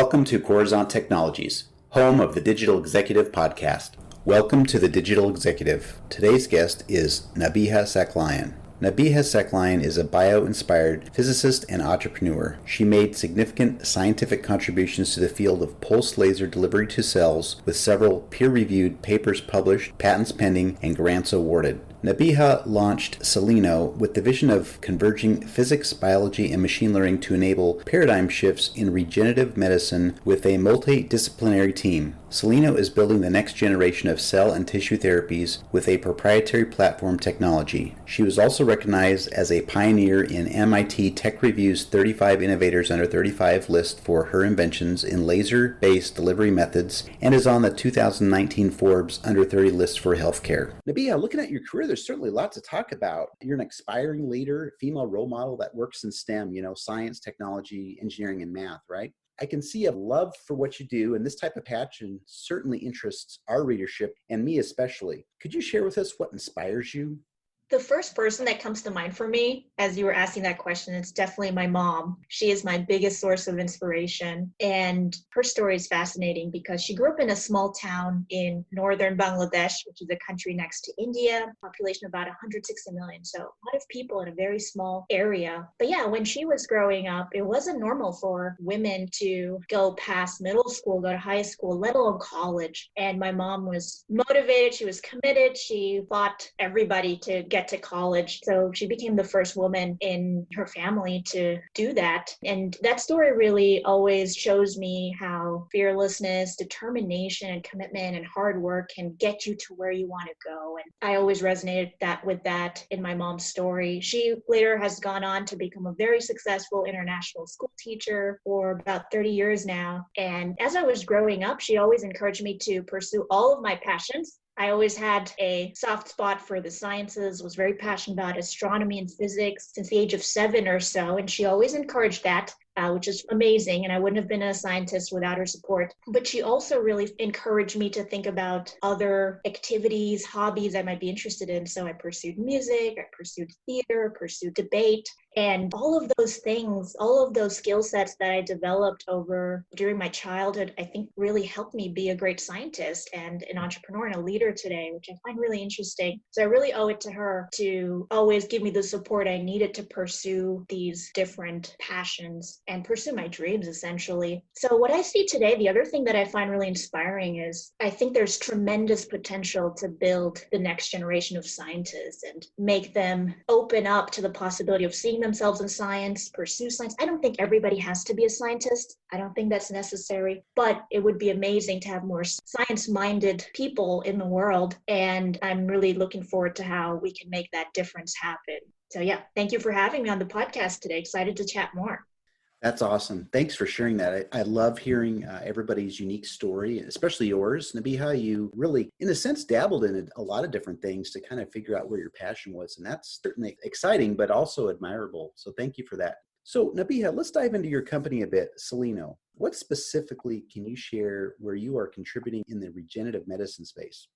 Welcome to Coruzant Technologies, home of the Digital Executive Podcast. Welcome to the Digital Executive. Today's guest is Nabiha Saklayen. Nabiha Saklayen is a bio-inspired physicist and entrepreneur. She made significant scientific contributions to the field of pulse laser delivery to cells, with several peer-reviewed papers published, patents pending, and grants awarded. Nabiha launched Seleno with the vision of converging physics, biology, and machine learning to enable paradigm shifts in regenerative medicine with a multidisciplinary team. Seleno is building the next generation of cell and tissue therapies with a proprietary platform technology. She was also recognized as a pioneer in MIT Tech Review's 35 Innovators Under 35 list for her inventions in laser-based delivery methods, and is on the 2019 Forbes Under 30 list for healthcare. Nabiha, looking at your career, there's certainly lots to talk about. You're an aspiring leader, female role model that works in STEM, science, technology, engineering, and math, right? I can see a love for what you do, and this type of passion certainly interests our readership and me especially. Could you share with us what inspires you? The first person that comes to mind for me, as you were asking that question, it's definitely my mom. She is my biggest source of inspiration. And her story is fascinating because she grew up in a small town in northern Bangladesh, which is a country next to India, population of about 160 million. So a lot of people in a very small area. But yeah, when she was growing up, it wasn't normal for women to go past middle school, go to high school, let alone college. And my mom was motivated. She was committed. She fought everybody to get to college. So she became the first woman in her family to do that. And that story really always shows me how fearlessness, determination, and commitment and hard work can get you to where you want to go. And I always resonated with that in my mom's story. She later has gone on to become a very successful international school teacher for about 30 years now. And as I was growing up, she always encouraged me to pursue all of my passions. I always had a soft spot for the sciences, was very passionate about astronomy and physics since the age of 7 or so, and she always encouraged that. Which is amazing, and I wouldn't have been a scientist without her support. But she also really encouraged me to think about other activities, hobbies I might be interested in. So I pursued music, I pursued theater, pursued debate, and all of those things, all of those skill sets that I developed during my childhood, I think really helped me be a great scientist and an entrepreneur and a leader today, which I find really interesting. So I really owe it to her to always give me the support I needed to pursue these different passions and pursue my dreams, essentially. So what I see today, the other thing that I find really inspiring is I think there's tremendous potential to build the next generation of scientists and make them open up to the possibility of seeing themselves in science, pursue science. I don't think everybody has to be a scientist. I don't think that's necessary, but it would be amazing to have more science-minded people in the world. And I'm really looking forward to how we can make that difference happen. So yeah, thank you for having me on the podcast today. Excited to chat more. That's awesome. Thanks for sharing that. I love hearing everybody's unique story, especially yours. Nabiha, you really, in a sense, dabbled in a lot of different things to kind of figure out where your passion was. And that's certainly exciting, but also admirable. So thank you for that. So Nabiha, let's dive into your company a bit, Seleno. What specifically can you share where you are contributing in the regenerative medicine space?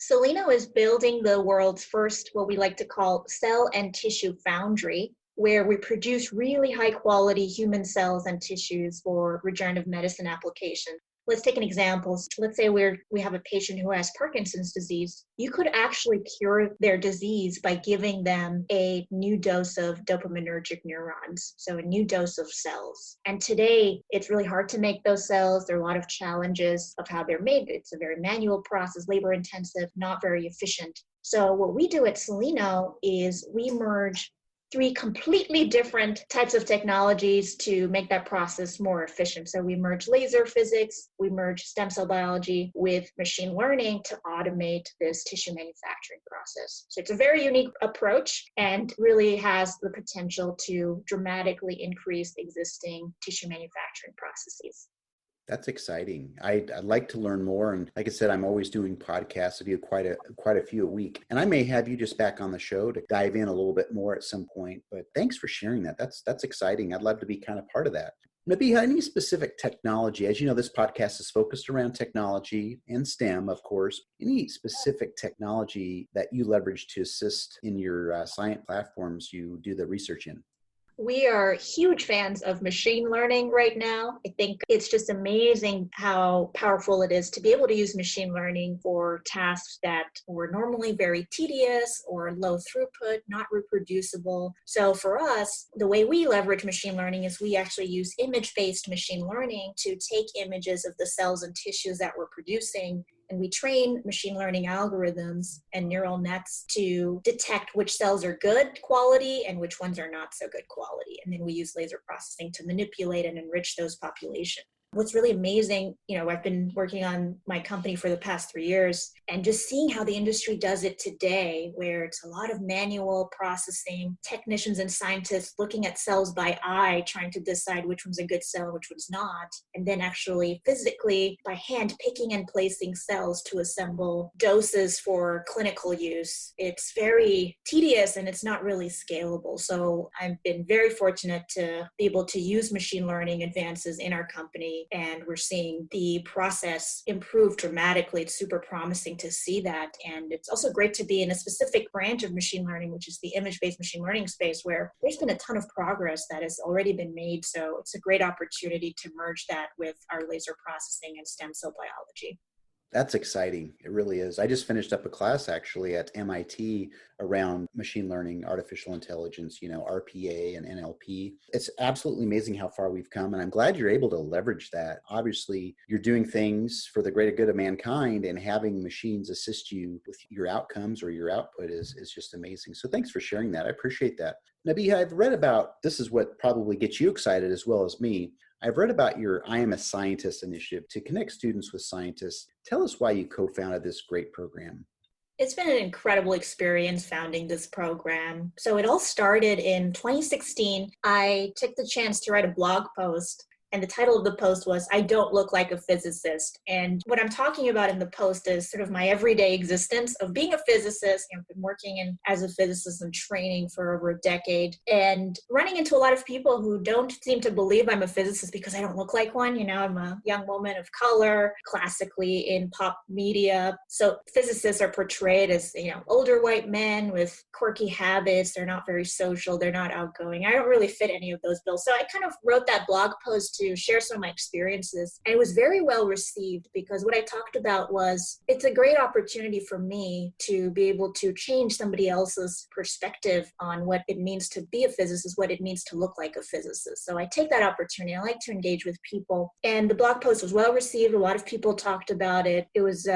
Seleno is building the world's first, what we like to call cell and tissue foundry, where we produce really high quality human cells and tissues for regenerative medicine application. Let's take an example. Let's say we have a patient who has Parkinson's disease. You could actually cure their disease by giving them a new dose of dopaminergic neurons, so a new dose of cells. And today, it's really hard to make those cells. There are a lot of challenges of how they're made. It's a very manual process, labor intensive, not very efficient. So what we do at Seleno is we merge 3 completely different types of technologies to make that process more efficient. So we merge laser physics, we merge stem cell biology with machine learning to automate this tissue manufacturing process. So it's a very unique approach and really has the potential to dramatically increase existing tissue manufacturing processes. That's exciting. I'd like to learn more. And like I said, I'm always doing podcasts. I do quite a few a week. And I may have you just back on the show to dive in a little bit more at some point. But thanks for sharing that. That's exciting. I'd love to be kind of part of that. Nabiha, any specific technology? As you know, this podcast is focused around technology and STEM, of course. Any specific technology that you leverage to assist in your science platforms you do the research in? We are huge fans of machine learning right now. I think it's just amazing how powerful it is to be able to use machine learning for tasks that were normally very tedious or low throughput, not reproducible. So for us, the way we leverage machine learning is we actually use image-based machine learning to take images of the cells and tissues that we're producing, and we train machine learning algorithms and neural nets to detect which cells are good quality and which ones are not so good quality. And then we use laser processing to manipulate and enrich those populations. What's really amazing, I've been working on my company for the past 3 years, and just seeing how the industry does it today, where it's a lot of manual processing, technicians and scientists looking at cells by eye, trying to decide which one's a good cell and which one's not, and then actually physically by hand picking and placing cells to assemble doses for clinical use. It's very tedious and it's not really scalable. So I've been very fortunate to be able to use machine learning advances in our company, and we're seeing the process improve dramatically. It's super promising to see that. And it's also great to be in a specific branch of machine learning, which is the image-based machine learning space, where there's been a ton of progress that has already been made. So it's a great opportunity to merge that with our laser processing and stem cell biology. That's exciting. It really is. I just finished up a class actually at MIT around machine learning, artificial intelligence, RPA and NLP. It's absolutely amazing how far we've come. And I'm glad you're able to leverage that. Obviously, you're doing things for the greater good of mankind, and having machines assist you with your outcomes or your output is just amazing. So thanks for sharing that. I appreciate that. Nabiha, I've read about, this is what probably gets you excited as well as me. I've read about your I Am a Scientist initiative to connect students with scientists. Tell us why you co-founded this great program. It's been an incredible experience founding this program. So it all started in 2016. I took the chance to write a blog post, and the title of the post was, "I Don't Look Like a Physicist." And what I'm talking about in the post is sort of my everyday existence of being a physicist. I've been working as a physicist and training for over a decade, and running into a lot of people who don't seem to believe I'm a physicist because I don't look like one. I'm a young woman of color, classically in pop media. So physicists are portrayed as, older white men with quirky habits. They're not very social. They're not outgoing. I don't really fit any of those bills. So I kind of wrote that blog post to share some of my experiences. And it was very well received, because what I talked about was, it's a great opportunity for me to be able to change somebody else's perspective on what it means to be a physicist, what it means to look like a physicist. So I take that opportunity. I like to engage with people. And the blog post was well received. A lot of people talked about it. It was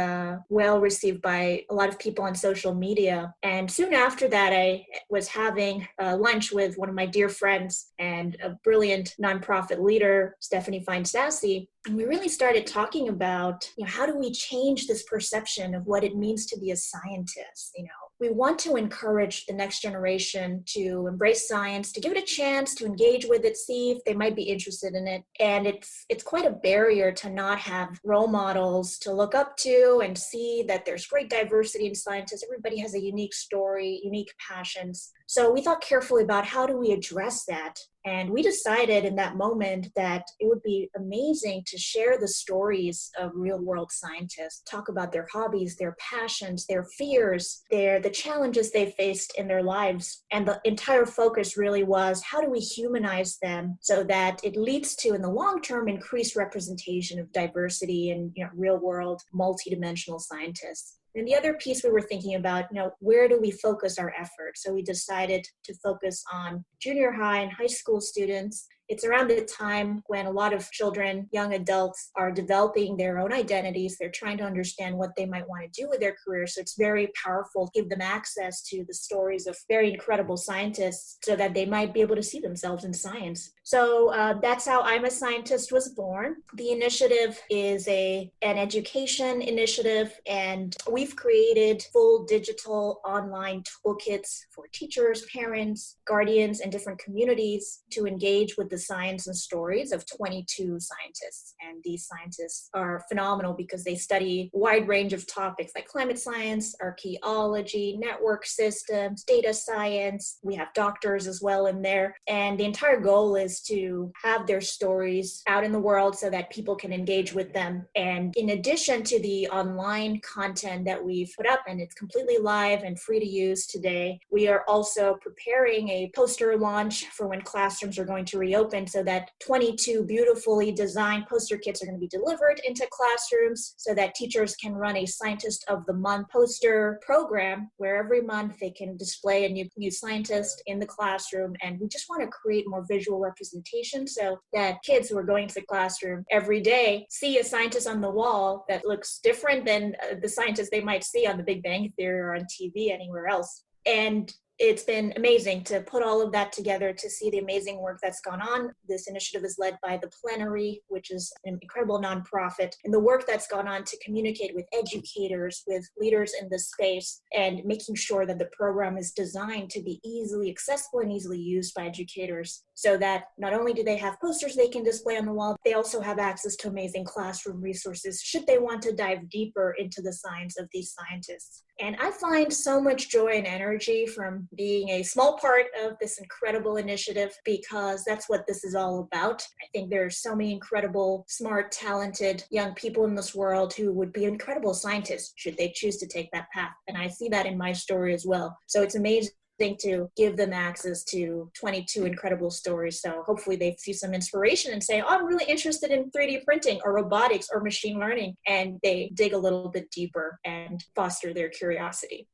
well received by a lot of people on social media. And soon after that, I was having lunch with one of my dear friends and a brilliant nonprofit leader, Stephanie Fine-Sassy. And we really started talking about, how do we change this perception of what it means to be a scientist? We want to encourage the next generation to embrace science, to give it a chance, to engage with it, see if they might be interested in it. And it's quite a barrier to not have role models to look up to and see that there's great diversity in scientists. Everybody has a unique story, unique passions. So we thought carefully about, how do we address that? And we decided in that moment that it would be amazing to share the stories of real world scientists, talk about their hobbies, their passions, their fears, the challenges they faced in their lives. And the entire focus really was, how do we humanize them so that it leads to, in the long term, increased representation of diversity and real world multidimensional scientists. And the other piece we were thinking about, where do we focus our efforts? So we decided to focus on junior high and high school students. It's around the time when a lot of children, young adults, are developing their own identities. They're trying to understand what they might want to do with their career. So it's very powerful to give them access to the stories of very incredible scientists so that they might be able to see themselves in science. So that's how I'm a Scientist was born. The initiative is an education initiative, and we've created full digital online toolkits for teachers, parents, guardians, and different communities to engage with the science and stories of 22 scientists. And these scientists are phenomenal because they study a wide range of topics like climate science, archaeology, network systems, data science. We have doctors as well in there. And the entire goal is to have their stories out in the world so that people can engage with them. And in addition to the online content that we've put up, and it's completely live and free to use today, we are also preparing a poster launch for when classrooms are going to reopen so that 22 beautifully designed poster kits are going to be delivered into classrooms so that teachers can run a Scientist of the Month poster program where every month they can display a new scientist in the classroom. And we just want to create more visual representation so that kids who are going to the classroom every day see a scientist on the wall that looks different than the scientist they might see on The Big Bang Theory or on TV anywhere else. And it's been amazing to put all of that together, to see the amazing work that's gone on. This initiative is led by The Plenary, which is an incredible nonprofit, and the work that's gone on to communicate with educators, with leaders in this space, and making sure that the program is designed to be easily accessible and easily used by educators so that not only do they have posters they can display on the wall, they also have access to amazing classroom resources should they want to dive deeper into the science of these scientists. And I find so much joy and energy from being a small part of this incredible initiative because that's what this is all about. I think there are so many incredible, smart, talented young people in this world who would be incredible scientists should they choose to take that path. And I see that in my story as well. So it's amazing to give them access to 22 incredible stories. So hopefully they see some inspiration and say, oh, I'm really interested in 3D printing or robotics or machine learning. And they dig a little bit deeper and foster their curiosity.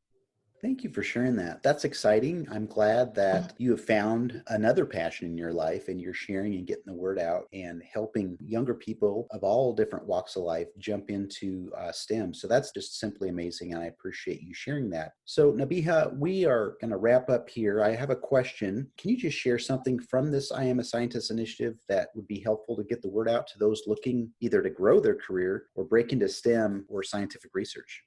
Thank you for sharing that. That's exciting. I'm glad that you have found another passion in your life and you're sharing and getting the word out and helping younger people of all different walks of life jump into STEM. So that's just simply amazing. And I appreciate you sharing that. So Nabiha, we are going to wrap up here. I have a question. Can you just share something from this I Am a Scientist initiative that would be helpful to get the word out to those looking either to grow their career or break into STEM or scientific research?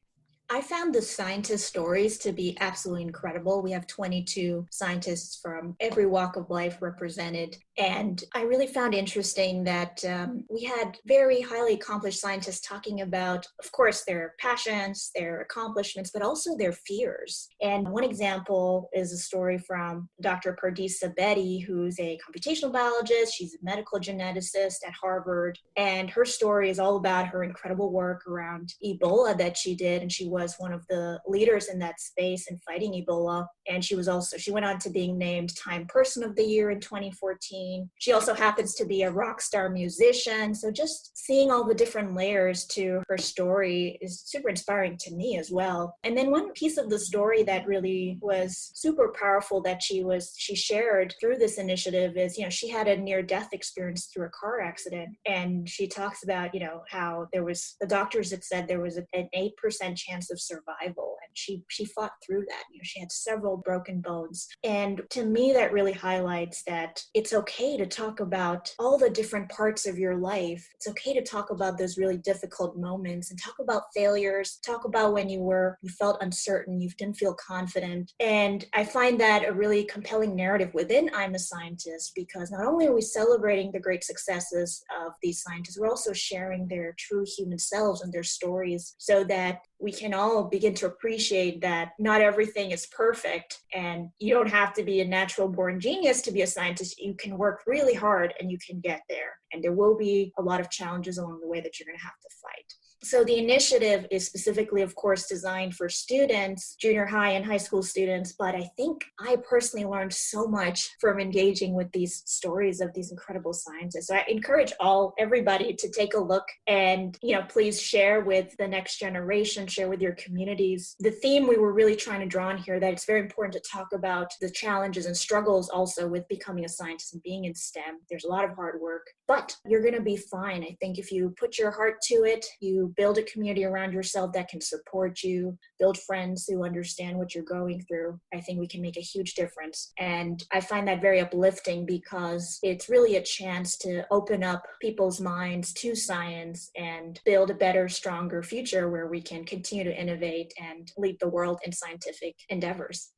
I found the scientist stories to be absolutely incredible. We have 22 scientists from every walk of life represented. And I really found interesting that we had very highly accomplished scientists talking about, of course, their passions, their accomplishments, but also their fears. And one example is a story from Dr. Pardisa Bedi, who's a computational biologist. She's a medical geneticist at Harvard. And her story is all about her incredible work around Ebola that she did. And she was one of the leaders in that space in fighting Ebola. And she went on to being named Time Person of the Year in 2014. She also happens to be a rock star musician. So just seeing all the different layers to her story is super inspiring to me as well. And then one piece of the story that really was super powerful that she shared through this initiative is, she had a near-death experience through a car accident. And she talks about, how the doctors had said there was an 8% chance of survival. And she fought through that. She had several broken bones. And to me, that really highlights that it's okay to talk about all the different parts of your life. It's okay to talk about those really difficult moments and talk about failures, talk about when you felt uncertain, you didn't feel confident. And I find that a really compelling narrative within I'm a Scientist, because not only are we celebrating the great successes of these scientists, we're also sharing their true human selves and their stories so that we can all begin to appreciate that not everything is perfect and you don't have to be a natural born genius to be a scientist. You can work really hard and you can get there. And there will be a lot of challenges along the way that you're going to have to fight. So the initiative is specifically, of course, designed for students, junior high and high school students, but I think I personally learned so much from engaging with these stories of these incredible scientists. So I encourage everybody to take a look and, please share with the next generation, share with your communities. The theme we were really trying to draw on here, that it's very important to talk about the challenges and struggles also with becoming a scientist and being in STEM. There's a lot of hard work, but you're going to be fine. I think if you put your heart to it, you build a community around yourself that can support you, build friends who understand what you're going through, I think we can make a huge difference. And I find that very uplifting because it's really a chance to open up people's minds to science and build a better, stronger future where we can continue to innovate and lead the world in scientific endeavors.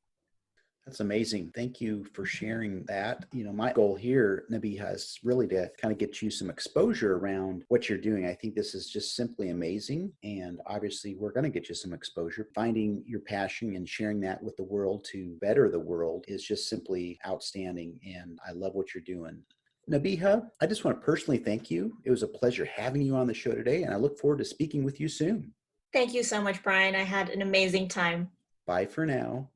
That's amazing. Thank you for sharing that. My goal here, Nabiha, is really to kind of get you some exposure around what you're doing. I think this is just simply amazing. And obviously, we're going to get you some exposure. Finding your passion and sharing that with the world to better the world is just simply outstanding. And I love what you're doing. Nabiha, I just want to personally thank you. It was a pleasure having you on the show today, and I look forward to speaking with you soon. Thank you so much, Brian. I had an amazing time. Bye for now.